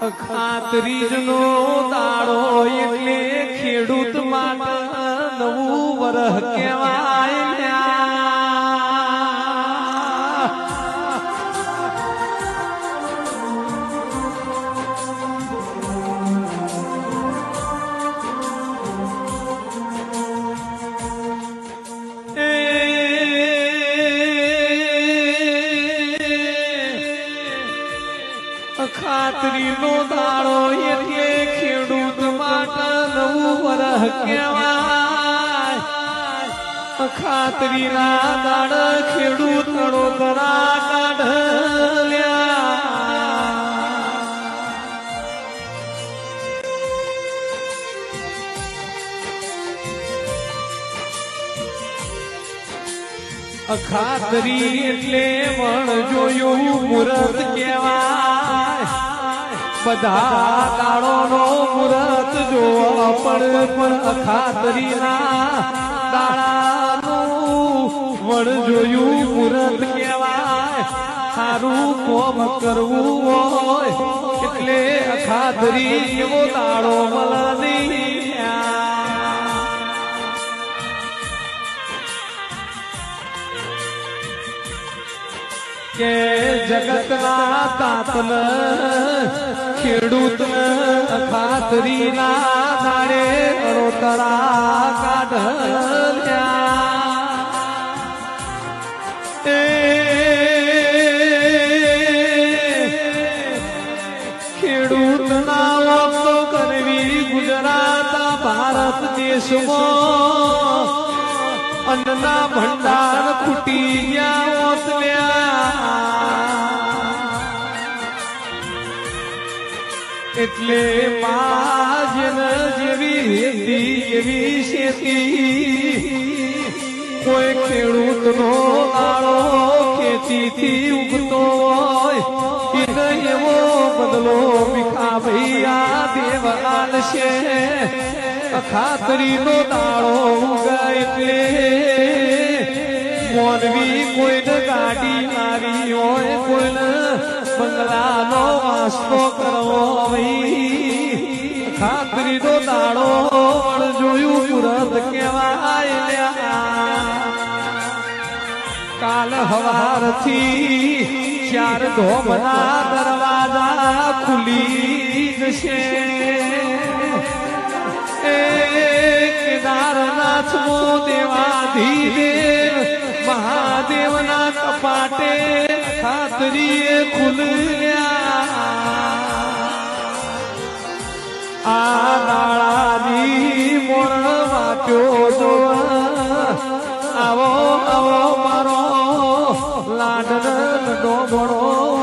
ખાતરીજનો દાડો એટલે ખેડૂત માટે નવું વરહ કહેવાય. ખાતરીનો દાડો એટલે ખેડૂત માટે નવું વરહ કહેવાય. ખાતરીના દાડા ખેડૂત તળોતરા કાઢલ્યા. ખાતરી એટલે વણ જોયું મુહૂર્ત કહેવાય. બધા દાડો નો મુહૂર્ત જોવા પણ ખાતરીના દાડાનું વણ જોયું મુહૂર્ત કહેવાય. સારું કોમ કરવું હોય એટલે ખાતરી એવો દાડો મળે. કે જગતના તાતન ખેડૂત ખાતરીના દાડે તળોતરા કાઢલ્યા. ખેડૂતના વાતો કરવી ગુજરાત ભારત દેશમાં અન્નના ભંડાર ખૂટી ગયા ઓતલ્યા. એટલે માજન જેવી રેતી એવી શેતી કોઈ ખેડૂતનો દાડો ખેતીથી ઉગતો હોય એને એવો બદલો ભીખા ભૈયા દેવાલ છે. ખાતરીનો દાડો ઉગે એટલે મોનવી કોઈને ગાડી લાવી હોય કોઈને બંગલાનો વાસ્તો કરવો હોય. ખાતરીનો દાડો જોયું મુહૂર્ત કહેવાય. કાલ હવારથી 4 ધોમના દરવાજા ખુલી જશે. કેદારનાથ મો દેવાધીદેવ મહાદેવના કપાટે ખાતરીએ ખુલ્યા. આ દાડાની મોણ વાટ્યો જોવા આવો આવો મારો લાડન ડોબણો